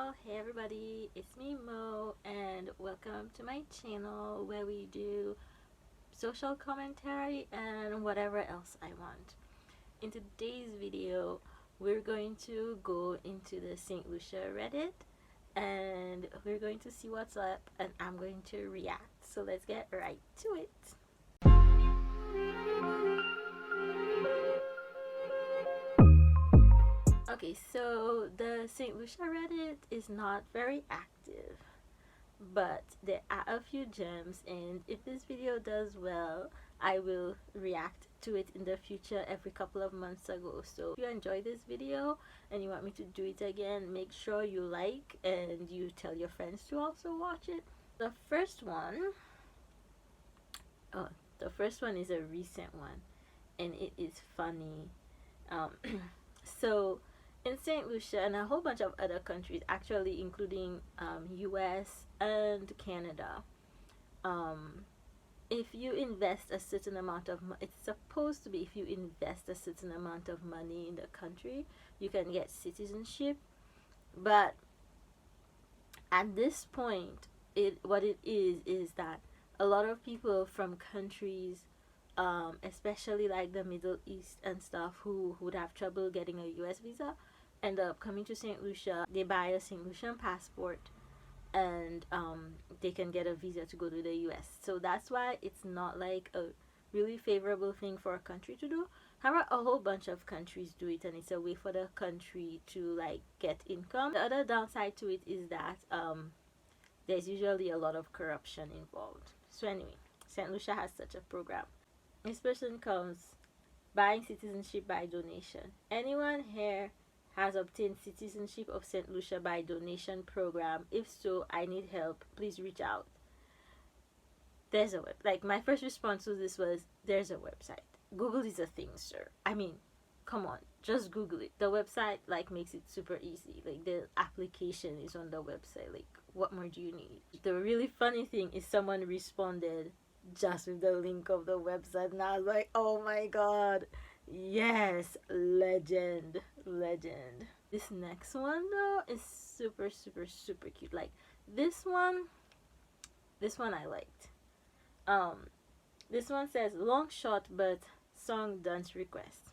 y'all. Hey everybody, it's me Mo, and welcome to my channel where we do social commentary and whatever else I want. In today's video, we're going to go into the St. Lucia Reddit and we're going to see what's up, and I'm going to react. So let's get right to it. Okay, so the St. Lucia Reddit is not very active, but there are a few gems, and if this video does well, I will react to it in the future every couple of months ago. So if you enjoy this video and you want me to do it again, make sure you like and you tell your friends to also watch it. The first one is a recent one, and it is funny. So in St. Lucia and a whole bunch of other countries, actually including US and Canada, if you invest a certain amount of it's supposed to be, if you invest a certain amount of money in the country, you can get citizenship. But at this point, what it is that a lot of people from countries, especially like the Middle East and stuff, who would have trouble getting a US visa, end up coming to St. Lucia. They buy a St. Lucian passport and they can get a visa to go to the US. So that's why it's not like a really favorable thing for a country to do. However, a whole bunch of countries do it, and it's a way for the country to like get income. The other downside to it is that there's usually a lot of corruption involved. So anyway, St. Lucia has such a program. This person comes buying citizenship by donation. Anyone here has obtained citizenship of St. Lucia by donation program? If so, I need help. Please reach out. There's a web. Like, my first response to this was, there's a website. Google is a thing, sir. I mean, come on, just Google it. The website like makes it super easy. Like, the application is on the website. Like, what more do you need? The really funny thing is someone responded just with the link of the website, and I was like, oh my god, yes, legend. This next one though is super cute. Like, this one I liked. This one says, long shot but song dance request.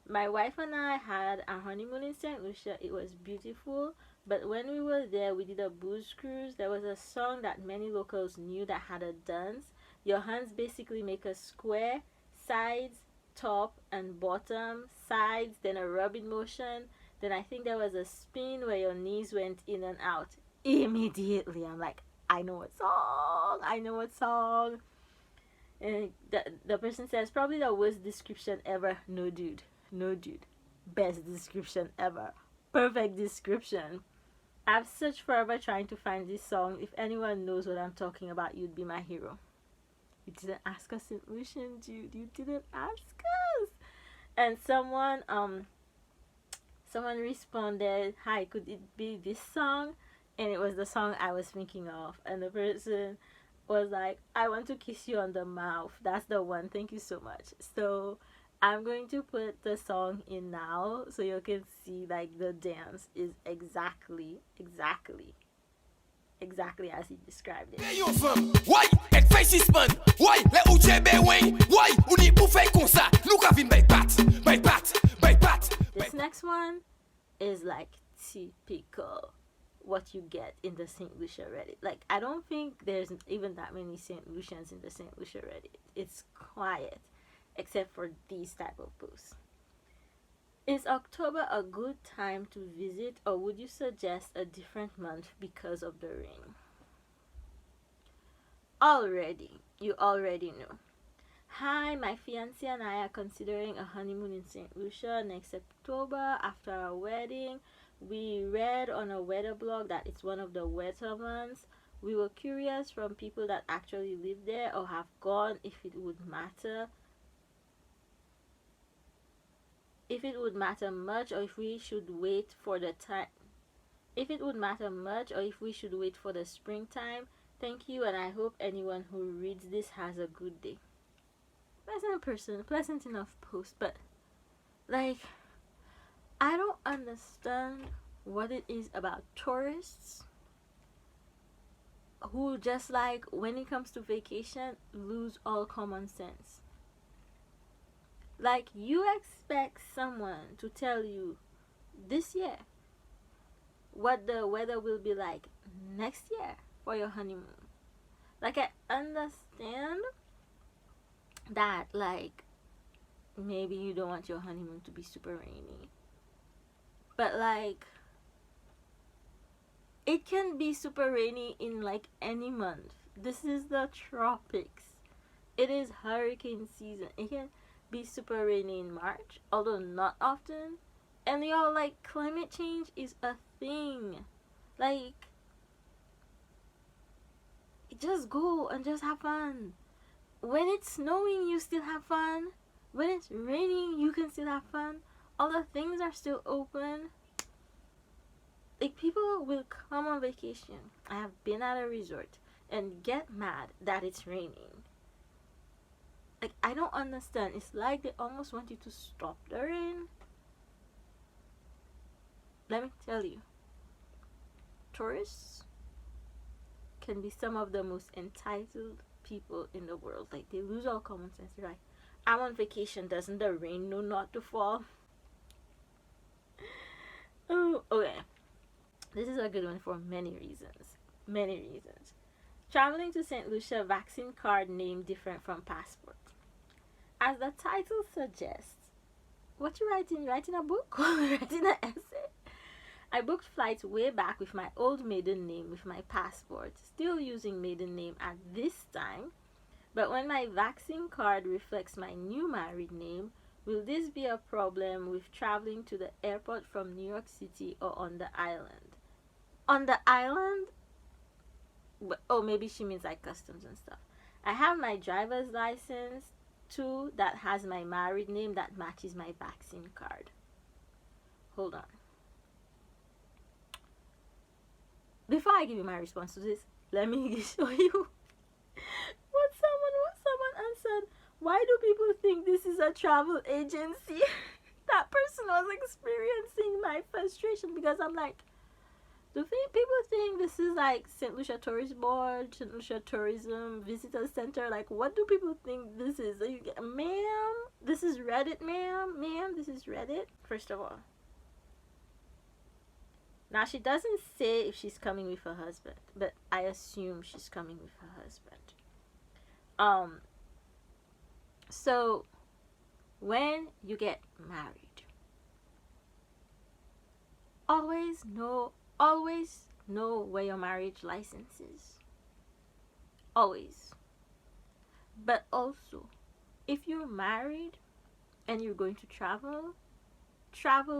My wife and I had a honeymoon in St. Lucia. It was beautiful, but when we were there, we did a booze cruise. There was a song that many locals knew that had a dance. Your hands basically make a square, sides, top and bottom, sides, then a rubbing motion. Then I think there was a spin where your knees went in and out. Immediately, I'm like, I know what song. And the person says, probably the worst description ever. No dude. Best description ever. Perfect description. I've searched forever trying to find this song. If anyone knows what I'm talking about, you'd be my hero. You didn't ask us, St. Lucian, dude. You didn't ask us. And someone responded, hi, could it be this song? And it was the song I was thinking of. And the person was like, I want to kiss you on the mouth. That's the one. Thank you so much. So I'm going to put the song in now so you can see like the dance is exactly as he described it. This next one is like typical what you get in the St. Lucia Reddit. Like, I don't think there's even that many St. Lucians in the St. Lucia Reddit. It's quiet except for these type of posts. Is October a good time to visit, or would you suggest a different month because of the rain? You already know. Hi, my fiancé and I are considering a honeymoon in St. Lucia next October after our wedding. We read on a weather blog that it's one of the wetter months. We were curious from people that actually live there or have gone if it would matter much, or if we should wait for the springtime. Thank you, and I hope anyone who reads this has a good day. Pleasant enough post, but like, I don't understand what it is about tourists who, just like when it comes to vacation, lose all common sense. Like, you expect someone to tell you this year what the weather will be like next year for your honeymoon. Like, I understand that, like, maybe you don't want your honeymoon to be super rainy, but like, it can be super rainy in like any month. This is the tropics. It is hurricane season. It can be super rainy in March, although not often. And y'all, like, climate change is a thing. Like, just go and just have fun. When it's snowing, you still have fun. When it's raining, you can still have fun. All the things are still open. Like, people will come on vacation. I have been at a resort and get mad that it's raining. Like, I don't understand. It's like they almost want you to stop the rain. Let me tell you, tourists can be some of the most entitled people in the world. Like, they lose all common sense. They're like, I'm on vacation. Doesn't the rain know not to fall? Oh, okay. This is a good one for many reasons. Many reasons. Traveling to St. Lucia, vaccine card name different from passport. As the title suggests, what you writing? You writing a book or writing an essay? I booked flights way back with my old maiden name with my passport, still using maiden name at this time. But when my vaccine card reflects my new married name, will this be a problem with traveling to the airport from New York City or on the island? On the island? Oh, maybe she means like customs and stuff. I have my driver's license too that has my married name that matches my vaccine card. Hold on. Before I give you my response to this, let me show you what someone answered. Why do people think this is a travel agency? That person was experiencing my frustration because I'm like, do people think this is like St. Lucia Tourist Board, St. Lucia Tourism Visitor Center? Like, what do people think this is? Ma'am, this is Reddit, ma'am. Ma'am, this is Reddit. First of all, now she doesn't say if she's coming with her husband, but I assume she's coming with her husband. So when you get married, always know where your marriage license is. Always. But also, if you're married and you're going to travel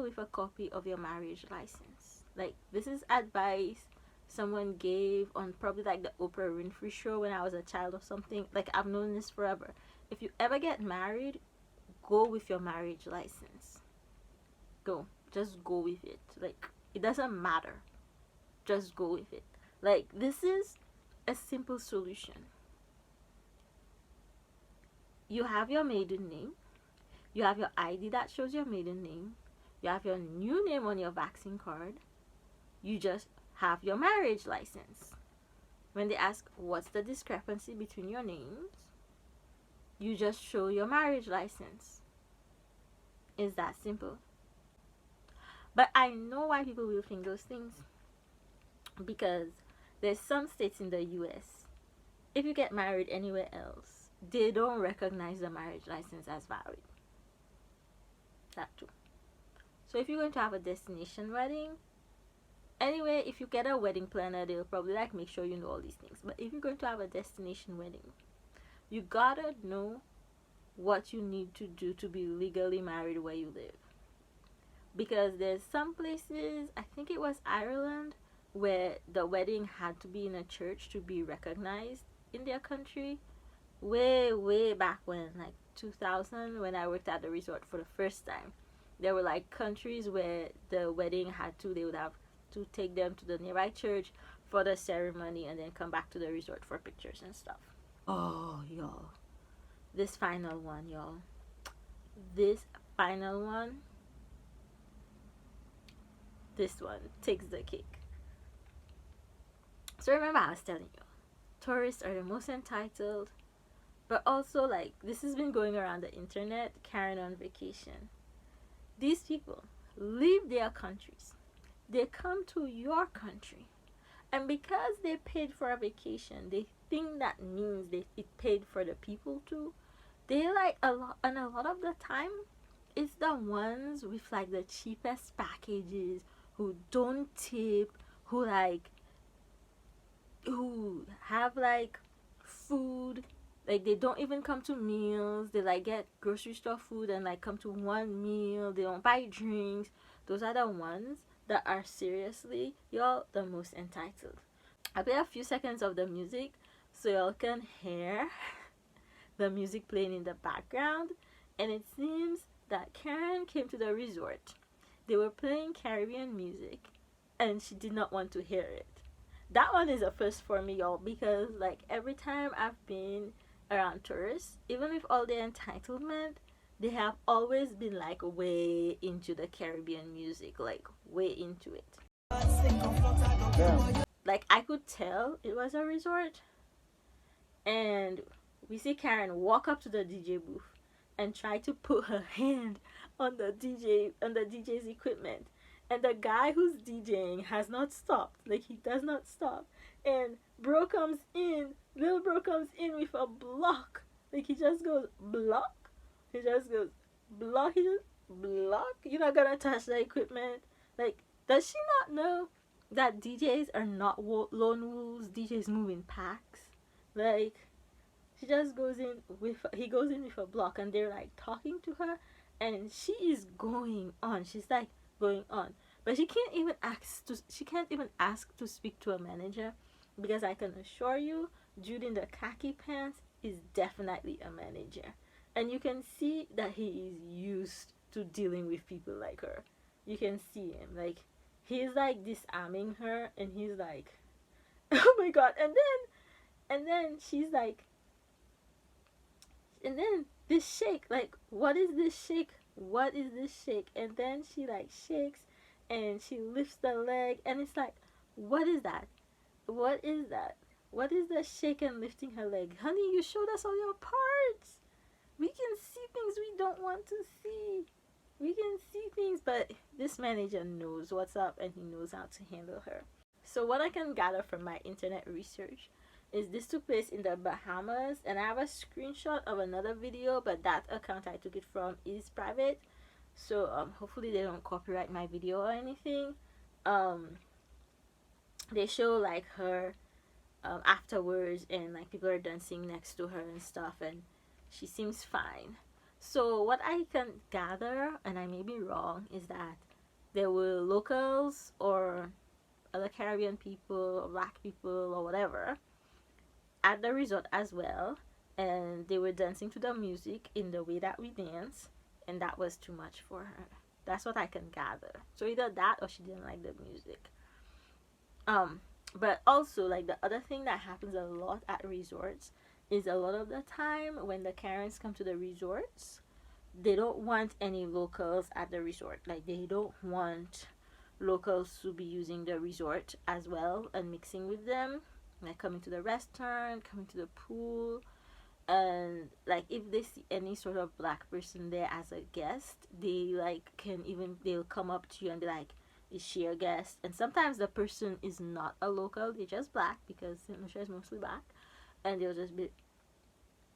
with a copy of your marriage license. Like, this is advice someone gave on probably like the Oprah Winfrey show when I was a child or something. Like, I've known this forever. If you ever get married, go with your marriage license. Go. Just go with it. Like, it doesn't matter. Just go with it. Like, this is a simple solution. You have your maiden name. You have your ID that shows your maiden name. You have your new name on your vaccine card. You just have your marriage license. When they ask what's the discrepancy between your names, you just show your marriage license. It's that simple. But I know why people will think those things. Because there's some states in the US, if you get married anywhere else, they don't recognize the marriage license as valid. That too. So if you're going to have a destination wedding, anyway, if you get a wedding planner, they'll probably like make sure you know all these things. But if you're going to have a destination wedding, you gotta know what you need to do to be legally married where you live. Because there's some places, I think it was Ireland, where the wedding had to be in a church to be recognized in their country. Way back when, like 2000, when I worked at the resort for the first time. There were like countries where the wedding they would have to take them to the nearby church for the ceremony and then come back to the resort for pictures and stuff. Oh, y'all. This final one, this one takes the cake. So remember, I was telling you, tourists are the most entitled, but also, like, this has been going around the internet, Karen on vacation. These people leave their countries, they come to your country, and because they paid for a vacation, they think that means it paid for the people too. They like a lot, and a lot of the time, it's the ones with like the cheapest packages, who don't tip, who have like food, like they don't even come to meals. They like get grocery store food and like come to one meal. They don't buy drinks. Those are the ones that are seriously y'all the most entitled. I'll play a few seconds of the music so y'all can hear the music playing in the background. And it seems that Karen came to the resort. They were playing Caribbean music and she did not want to hear it. That one is a first for me, y'all, because like every time I've been around tourists, even with all their entitlement, they have always been like way into the Caribbean music, like way into it. Yeah. Like I could tell it was a resort. And we see Karen walk up to the DJ booth and try to put her hand on the DJ's equipment. And the guy who's DJing has not stopped. Like, he does not stop. And little bro comes in with a block. Like, he just goes, block. He just goes, block. He just, block. You're not gonna touch the equipment. Like, does she not know that DJs are not lone wolves? DJs move in packs. Like, he goes in with a block, and they're like talking to her, and she is going on. She's like going on, but she can't even ask to speak to a manager, because I can assure you, Jude in the khaki pants is definitely a manager, and you can see that he is used to dealing with people like her. You can see him, like, he's like disarming her, and he's like, oh my god. And then she's like, and then this shake, like, what is this shake? What is this shake? And then she like shakes and she lifts the leg, and it's like, what is that? What is that? What is the shake and lifting her leg? Honey, you showed us all your parts. We can see things we don't want to see. We can see things, but this manager knows what's up, and he knows how to handle her. So what I can gather from my internet research is this took place in the Bahamas, and I have a screenshot of another video, but that account I took it from is private, so hopefully they don't copyright my video or anything. They show like her afterwards, and like people are dancing next to her and stuff, and she seems fine. So what I can gather, and I may be wrong, is that there were locals or other Caribbean people or black people or whatever at the resort as well, and they were dancing to the music in the way that we dance, and that was too much for her. That's what I can gather. So either that or she didn't like the music. But also, like, the other thing that happens a lot at resorts is a lot of the time when the Karens come to the resorts, they don't want any locals at the resort. Like, they don't want locals to be using the resort as well and mixing with them, like coming to the restaurant, coming to the pool. And like, if they see any sort of black person there as a guest, they like they'll come up to you and be like, is she a guest? And sometimes the person is not a local, they're just black, because St. Lucia is mostly black, and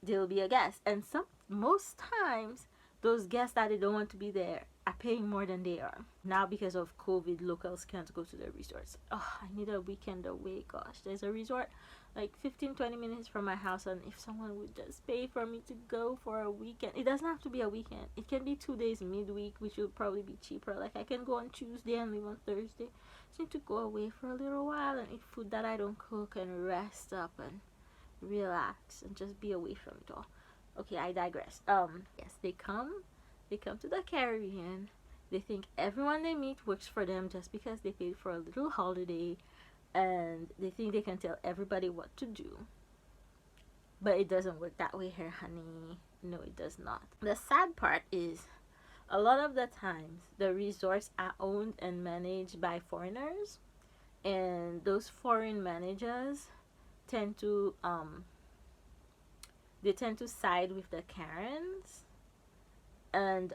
they'll be a guest. And most times those guests that they don't want to be there are paying more than they are. Now, because of COVID, locals can't go to the resorts. Oh, I need a weekend away. Gosh, there's a resort like 15-20 minutes from my house, and if someone would just pay for me to go for a weekend, it doesn't have to be a weekend, it can be 2 days midweek, which will probably be cheaper. Like, I can go on Tuesday and leave on Thursday. Just need to go away for a little while and eat food that I don't cook, and rest up and relax and just be away from it all. Okay, I digress. Yes, they come to the Caribbean. They think everyone they meet works for them just because they paid for a little holiday, and they think they can tell everybody what to do. But it doesn't work that way here, honey. No, it does not. The sad part is a lot of the times the resorts are owned and managed by foreigners, and those foreign managers tend to they tend to side with the Karens, and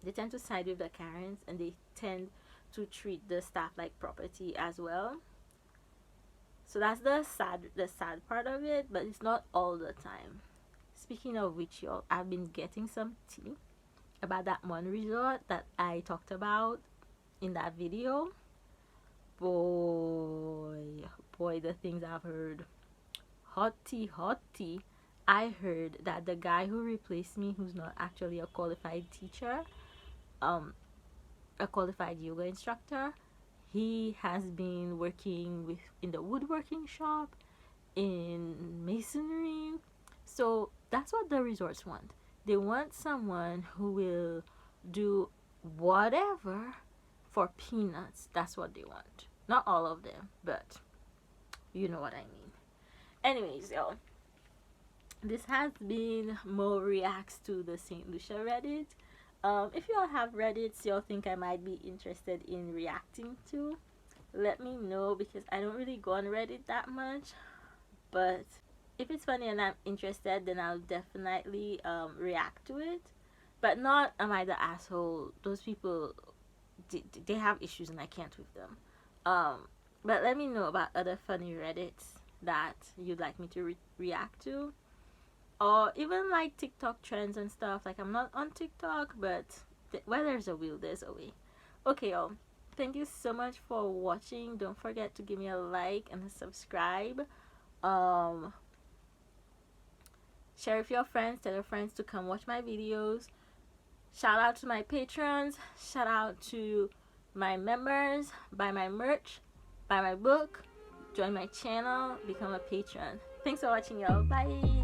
they tend to side with the Karens, and they tend to treat the staff like property as well. So that's the sad part of it, but it's not all the time. Speaking of which, y'all, I've been getting some tea about that one resort that I talked about in that video. Boy, the things I've heard. Hot tea, hot tea. I heard that the guy who replaced me, who's not actually a qualified teacher, a qualified yoga instructor, he has been working in the woodworking shop, in masonry. So that's what the resorts want. They want someone who will do whatever for peanuts. That's what they want. Not all of them, but you know what I mean. Anyways, y'all, this has been more reacts to the St. Lucia Reddit. If y'all have Reddits y'all think I might be interested in reacting to, let me know, because I don't really go on Reddit that much. But if it's funny and I'm interested, then I'll definitely react to it. But not am I the asshole. Those people, they have issues and I can't with them. But let me know about other funny Reddits that you'd like me to react to. Or even like TikTok trends and stuff. Like, I'm not on TikTok, but where there's a will, there's a way. Okay, y'all. Thank you so much for watching. Don't forget to give me a like and a subscribe. Share with your friends. Tell your friends to come watch my videos. Shout out to my patrons. Shout out to my members. Buy my merch. Buy my book. Join my channel. Become a patron. Thanks for watching, y'all. Bye.